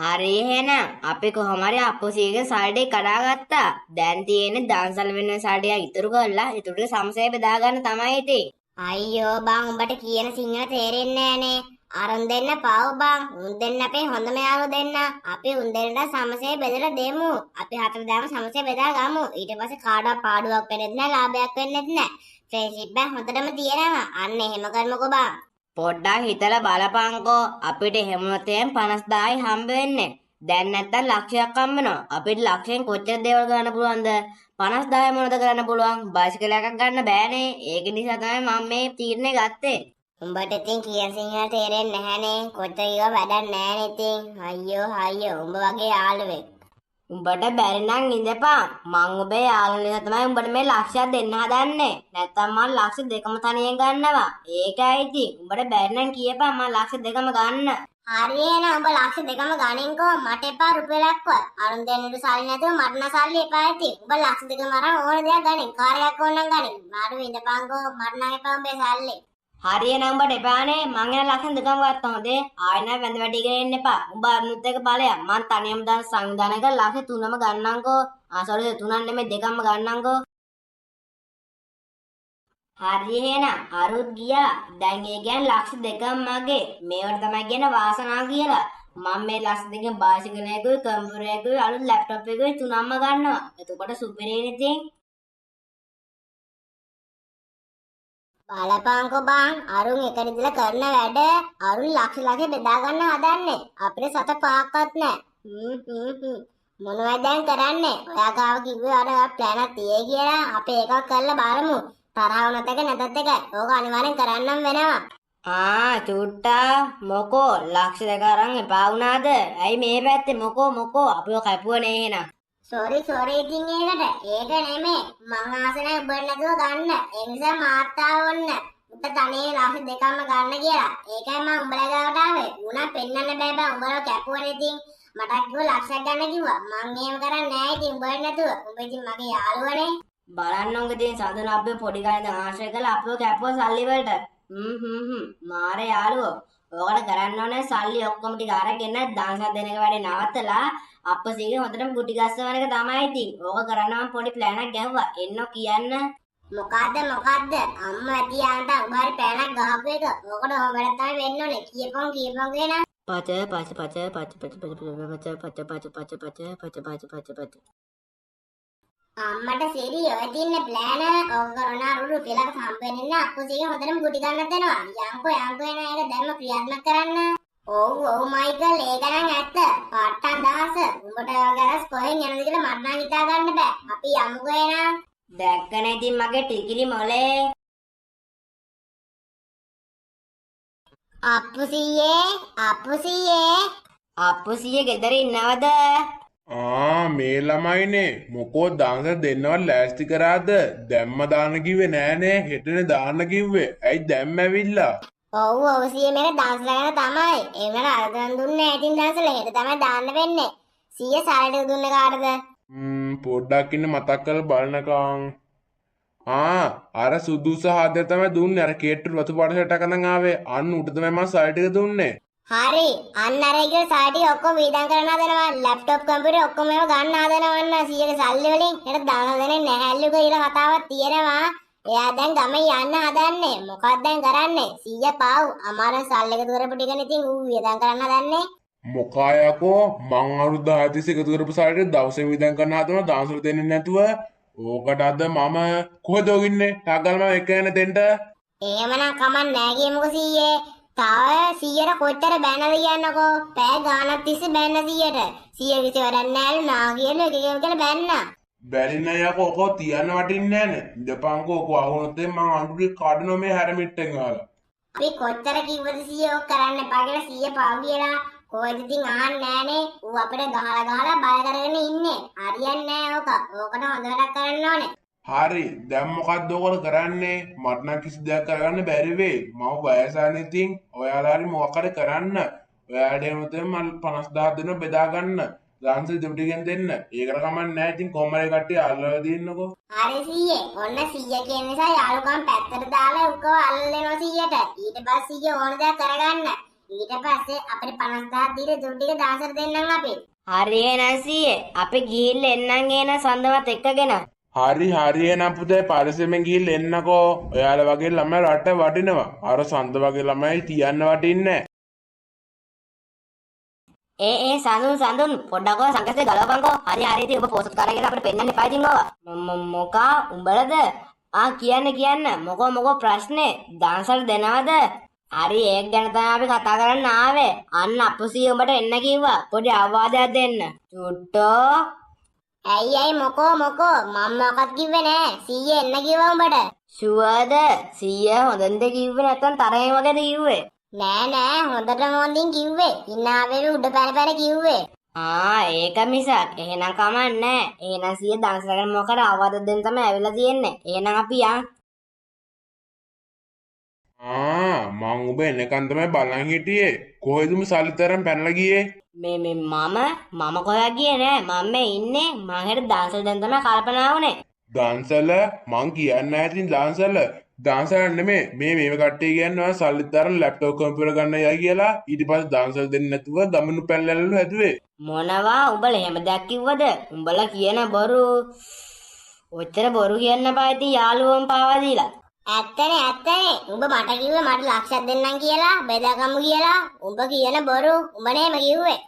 හරි එහෙනම් අපි කොහොම හරි අප්පුසීගේ සල්ඩේ කඩාගත්තා. දැන් තියෙන්නේ දන්සල් වෙන සල්ඩිය ඉතුරු කරලා ඉතුරු ටික සමසේ බෙදා ගන්න තමයි ඉතින්. අයියෝ බං උඹට කියන සිංහල තේරෙන්නේ නැහනේ. අරුන් දෙන්න පව් බං. උන් දෙන්න අපේ හොඳම යාළුවෝ දෙන්න. අපි උන් දෙන්නට සමසේ බෙදලා දෙමු. අපි හතර දාම සමසේ බෙදා ගමු. ඊට පස්සේ කාටවත් පාඩුවක් වෙන්නේ නැහැ, ලාභයක් වෙන්නේ නැහැ. ෆ්‍රෙන්ඩ්ෂිප් එක හොඳටම තියෙනවා. අන්න එහෙම කරමුකෝ බං. පොඩ්ඩක් හිතලා බලපංකෝ අපිට හැමෝටම 50000යි හම්බ වෙන්නේ. දැන් නැත්තම් ලක්ෂයක් හම්බ වෙනවා. අපිට ලක්ෂයෙන් කොච්චර දේවල් ගන්න පුළුවන්ද? 50000 මොනවද කරන්න පුළුවන්? බයිසිකල් එකක් ගන්න බෑනේ. ඒක නිසා තමයි මම මේ තීරණය ගත්තේ. උඹට ඉතින් කියන සිංහල තේරෙන්නේ නැහනේ. කොච්චර කිව්ව වැඩක් නැහනේ ඉතින්. අයියෝ උඹ වගේ යාළුවෙක්. උඹට බැරි නම් ඉඳපන්. මං ඔබේ යාළුවා නිසා තමයි උඹට මේ ලක්ෂයක් දෙන්න හදන්නේ. නැත්තම් මං ලක්ෂ දෙකම තනියෙන් ගන්නවා. ඒකයි ඉතින්. උඹට බැරි නම් කියපන් මං ලක්ෂ දෙකම ගන්න. හරි එහෙනම් උඹ ලක්ෂ දෙකම ගනින්කෝ. මට එපා රුපියලක්වත්. අරුන් දෙන්නට සල්ලි නැතුව මට නම් සල්ලි එපා ඉතින්. උඹ ලක්ෂ දෙකම අරන් ඕන දෙයක් ගනින්. කාර් එකක් ඕන නම් ගනින්. මාරු ඉඳපන්කෝ. මට නම් එපා උඹේ සල්ලි. හරි එහෙනම් උඹට එපානේ. මං එන ලක්ෂ දෙකම ගත්තා හොඳේ. ආයෙ නම් වැඳ වැටිගෙන එන්න එපා. උඹ අරුණුත් එක බලයක්. මං තනියම දැන් සංවිධානය කරලා ලක්ෂ 3ම ගන්නම්කෝ. සෝරි 3ක් නෙමෙයි 2ක්ම ගන්නම්කෝ. හරි එහෙනම් අරුත් ගියා. දැන් ඒ කියන්නේ ලක්ෂ 2ක් මගේ. මේවට තමයි කියන්නේ වාසනාව කියලා. මම මේ ලක්ෂ 2කින් බයිසිකල් එකකුයි කම්පියුටර් එකකුයි අලුත් ලැප්ටොප් එකකුයි 3ක්ම ගන්නවා. එතකොට සුපිරිනේ ඉතින්. බලපංකෝ බං අරුන් එකට ඉඳලා කරන වැඩ අරුන් ලක්ෂ බෙදා ගන්න හදන්නේ. අපිට සත පහක්වත් නැහැ. මොනවද දැන් කරන්නේ? ඔයා ගාව කිව්වේ අර ප්ලෑන් එකක් තියෙයි කියලා. අපි එකක් කරලා බලමු. තරහ වුණත් එක නැතත් එකයි. ඕක අනිවාර්යෙන් කරන්නම් වෙනවා. චුට්ටා මොකෝ ලක්ෂ දෙක අරන් එපා වුණාද? ඇයි මේ පැත්තේ මොකෝ අපිව කැපුවනේ එහෙනම්. සෝරි ඉතින් ඒකට. ඒක නෙමෙයි. මං ආසනේ උඹට නැතුව ගන්න. ඒ නිසා මාත්තා වොන්න. උට තනියේ ලක්ෂ දෙකක්ම ගන්න කියලා. ඒකයි මං උඹලා ගාවට ආවේ. උනා පෙන්නන්න බෑ බං උඹලා කැපුවනේ ඉතින්. මට කිව්වා ලක්ෂයක් ගන්න කිව්වා. මං එහෙම කරන්නේ නෑ ඉතින් උඹට නැතුව. උඹ ඉතින් මගේ යාළුවනේ. බලන්න උංග ඉතින් සඳුන අපේ පොඩි ගානේ දැන් ආශ්‍රය කරලා අපිව කැපුවා සල්ලි වලට. මාරේ යාළුවෝ. ඕකට කරන්න ඕනේ සල්ලි ඔක්කොම ටික අරගෙන දන්සක් දෙන එක වැඩේ නවත්තලා අප්පසීගේ හොඳටම ගුටි ගස්සවන එක තමයි ඉතින්. ඕක කරන්න මම පොඩි ප්ලෑන් එකක් ගැහුවා. එන්නෝ කියන්න. මොකද්ද? අම්මා ඇතියාන්ට උඹහරි ප්ලෑන් එකක් ගහපු එක. ඕකට ඕම වැඩක් තමයි වෙන්න ඕනේ. කියපන් කියන. පච අම්මට සිරි ඔය තින්න ප්ලෑන ඕක කරන අරුරු රුපියලක් හම්බෙන්නේ නැහැ. අප්පුසීගේ හොඳටම ගුටි ගන්නත් දෙනවා. යන්කෝ එන එක දැම්ම ක්‍රියාත්මක කරන්න. ඔව් මයිකල් ඒක නම් ඇත්ත. පාට්ටන් දහස. උඹට ගරස් කොහෙන් යනද කියලා මට නම් හිතා ගන්න බෑ. අපි යමුකෝ එන. දැක්කනේ ඉතින් මගේ ටිකිරි මොලේ. අප්පුසීයේ ගෙදර ඉන්නවද? මේ ළමයිනේ මොකෝ දානස දෙන්නවත් ලෑස්ති කරාද? දැම්ම දාන්න කිව්වේ නෑනේ. හෙටනේ දාන්න කිව්වේ. ඇයි දැම්ම ඇවිල්ලා? ඔව් සීයේ මේක දාන්සලා තමයි. ඒ වුණාට අරගෙන දුන්නේ නැහැ. ඉතින් දාන්සලා හෙට තමයි දාන්න වෙන්නේ. සීයේ සාරට දුන්නේ කාටද? පොඩ්ඩක් ඉන්න මතක් කරලා බලනකම්. අර සුදුස හදේ තමයි දුන්නේ. අර කේට්ටු වතු පාට සෙට් එකක් නම් ආවේ. අන්න උට තමයි මම සල්ලි ටික දුන්නේ. හරි අන්න අර ඉගෙන සල්ලි ඔක්කොම වීදම් කරන්න හදනවා. ලැප්ටොප් කම්පියුටර් ඔක්කොම ඒවා ගන්න හදනවා අන්න සීයේ සල්ලි වලින්. හෙට දාන දෙන්නේ නැහැලු කියලා කතාවක් තියෙනවා. එයා දැන් ගම යන්න හදන්නේ. මොකක්ද දැන් කරන්නේ? සීයා පාව් අමාරුවෙන් සල්ලි එකතු කරපු ටිකනේ ඉතින් ඌ වියදම් කරන්න හදන්නේ. මොකායකෝ මං අවුරුදු 10 තිස්සේ එකතු කරපු සල්ලි දවසේ වියදම් කරන්න හදනවා දාන්සල දෙන්නේ නැතුව. ඕකට අද මම කොහෙද ඔගින්නේ? තාගල්ම එක යන දෙන්න. එහෙමනම් කමක් නෑ කියමුකෝ සීයේ. තාය සීයට කොච්චර බැනද කියන්නකෝ. පෑ ගානක් තිස්සේ බැන්න සීයට. සීය කිසි වැඩක් නෑලු නා කියලා එක කියලා බැන්නා. බැරි නෑ යකෝ ඔකෝ තියන්න වටින්නේ නෑනේ. ඉඳපන්කෝ ඔකෝ ආවොත් මම අඳුරේ කඩනෝ මේ හැරමිට්ටෙන් ගාලා. අපි කොච්චර කිව්වද සීය ඔක් කරන්න එපා කියලා සීය පාව කියලා. කොහෙද ඉතින් අහන්නේ නෑනේ. ඌ අපිට ගහලා බය කරගෙන ඉන්නේ. හරියන්නේ නෑ ඕක. ඕකට හොඳ වැඩක් කරන්න ඕනේ. හරි දැන් මොකක්ද ඕකට කරන්නේ? මට නම් කිසි දෙයක් කරගන්න බැරි වෙයි. මම වයසානේ ඉතින් ඔයාලා හරි මොකක් හරි කරන්න. ඔයාලට එමුත් මම 50000 දෙන්න බෙදා ගන්න. දාන්සල් දෙපටිගෙන් දෙන්න. ඒකට කමක් නැහැ. ඉතින් කොම්මරේ කට්ටිය අල්ලලා දින්නකෝ. හරි සීයේ. ඔන්න සීය කියන නිසා යාළුකම් පැත්තට දාලා උකව අල්ලනවා සීයට. ඊට පස්සේ සීය ඕන දෙයක් කරගන්න. ඊට පස්සේ අපිට 50000 දීලා දුරු ටික දාසර දෙන්නම් අපි. හරි එහෙනම් සීයේ අපි ගිහිල්ලා එන්නම් එන සඳවත් එක්කගෙන. හරි එහෙනම් පුතේ පරිස්සමෙන් ගිහිල්ලා එන්නකෝ. ඔයාලා වගේ ළමයි රට වටිනවා. අර සඳ වගේ ළමයි තියන්න වටින්නේ ඒ සඳුන් පොඩ්ඩක් ඔය සංකේතේ ගලවපන්කෝ. හරි ඉතින් ඔබ පොස්ට් කරගෙන අපිට පෙන්නන්න එපා ඉතින් ඔවා. මොකා උඹලද? කියන්න මොකෝ ප්‍රශ්නේ? දාන්සල් දෙනවද? හරි ඒක ගැන තමයි අපි කතා කරන්න ආවේ. අන්න අපුසී උඹට එන්න කිව්වා. පොඩි අවවාදයක් දෙන්න. චුට්ටෝ. ඇයි මොකෝ මම මොකක්ද කිව්වේ නෑ. සීයේ එන්න කිව්වා උඹට. ෂුවර්ද? සීයා හොඳින්ද කිව්වේ නැත්නම් තරහෙන් වගේද කිව්වේ? නෑ හොඳටම හොඳින් කිව්වේ. ඉන්නාවේ උඩ පැන කිව්වේ. ඒක මිසක් එහෙනම් කමන්නේ. එහෙනම් සීයා දාන්සල් ගැන මොකද අවවාද දෙන්න තමයි ඇවිල්ලා තියෙන්නේ. එහෙනම් අපි යන්. මං ඔබ එනකන් තමයි බලන් හිටියේ. කොහෙද උඹ සල්ලිතරම් පැනලා ගියේ? මම කොහෙද ගියේ නෑ. මම මේ ඉන්නේ. මං හෙට දාන්සල් දැන් තමයි කල්පනා වුනේ. දාන්සල මං කියන්න ඇතින් දාන්සල නෙමේ මේ කට්ටිය කියන්නේ සල්ලිතරම් ලැප්ටොප් කම්පියුටර් ගන්න යයි කියලා. ඊට පස්සේ දාන්සල් දෙන්නේ නැතුව ගමනු පැනලලු හැදුවේ. මොනවා උඹලා එහෙම දැක් කිව්වද? උඹලා කියන බොරු ඔච්චර බොරු කියන්න බෑ ඉතින් යාළුවෝන් පාවා දීලා. ඇත්තනේ උඹ මට කිව්වේ මට ලක්ෂයක් දෙන්නම් කියලා බෙදාගමු කියලා. උඹ කියන බොරු උඹ නේම කිව්වේ.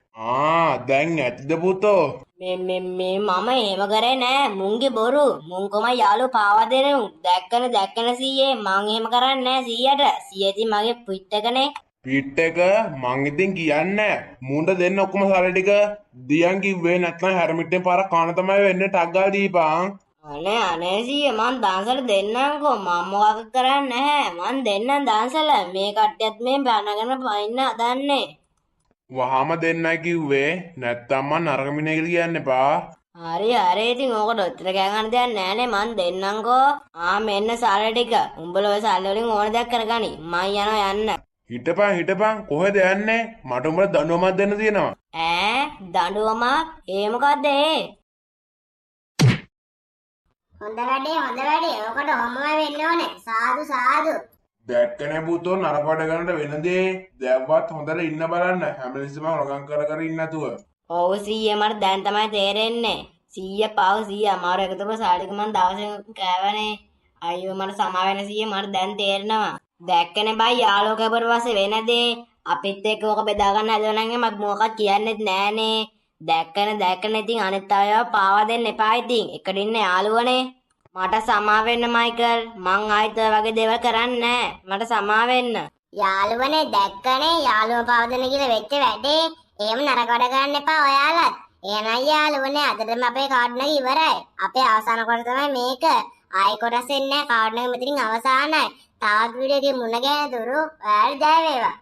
දැන් ඇතිද පුතෝ? මම එහෙම කරේ නෑ. මුන්ගේ බොරු. මුන් කොමයි යාළුවෝ පාවා දෙනු. දැක්කන සීයේ මං එහෙම කරන්නේ නෑ සීයට. සීය ඉතින් මගේ පිට්ටකනේ. පිට් එක මං ඉතින් කියන්නේ මුන්ට දෙන්න ඔක්කොම සල්ලි ටික දියන් කිව්වේ නැත්නම් හැරමිට්ටෙන් පාර කන තමයි වෙන්නේ ටක් ගාලා දීපන්. අනේ සීයේ මං දාන්සල දෙන්නම්කෝ. මම මොකක් කරන්නේ නැහැ. මං දෙන්නම් දාන්සල. මේ කට්ටියත් මේ බැනගෙන පයින්න හදන්නේ. වහාම දෙන්නයි කිව්වේ නැත්තම් මං නරක මිනිහ කියලා කියන්න එපා. හරි ඉතින් ඕකට ඔච්චර ගෑගන්න දෙයක් නෑනේ. මං දෙන්නම්කෝ. මෙන්න සල්ලි ටික. උඹලා ඔය සල්ලි වලින් ඕන දෙයක් කරගනි. මං යනවා යන්න. හිටපන් කොහෙද යන්නේ? මට උඹට දඬුවමක් දෙන්න තියෙනවා. දඬුවමක්? ඒ මොකද්ද ඒ? හොඳ වැඩේ. ඔකට ඔහොමයි වෙන්න ඕනේ. සාදු. දැක්කනේ පුතෝ නරක වැඩ ගන්නට වෙන දේ. දැව්වත් හොඳට ඉන්න බලන්න. හැමලෙස්සම හොරගම් කර ඉන්න නැතුව. ඔව් සීයේ මට දැන් තමයි තේරෙන්නේ. සීය පාව සීය අමාරු එකතම සාඩික මං දවසෙන් කෑවනේ. අයියෝ මට සමා වෙන සීයේ මට දැන් තේරෙනවා. දැක්කනේ බයි යාළුවෝ කබර වාසේ වෙන දේ. අපිත් එක්ක ඕක බෙදා ගන්න හදනවා නම් මම මොකක්වත් කියන්නෙත් නෑනේ. දැක්කන ඉතින් අනිත් අයව පාවා දෙන්න එපා ඉතින්. එකට ඉන්න යාළුවනේ. මට සමා වෙන්න මයිකල්. මං ආයිත් ඔය වගේ දේවල් කරන්නේ නෑ. මට සමා වෙන්න. යාළුවනේ දැක්කනේ යාළුවෝ පාව දෙන්න කියලා වෙච්ච වැඩේ. එහෙම නරක වැඩ ගන්න එපා ඔයාලත්. එහෙනම් යාළුවනේ අදටම අපේ කාඩ් එක ඉවරයි. අපේ අවසාන කොට තමයි මේක. ආයි කොටස් එන්නේ කාඩ් එක මෙතනින් අවසానයි. තවත් වීඩියෝ එකකින් මුණ ගැහෙන තුරු ඔයාලට ජය වේවා.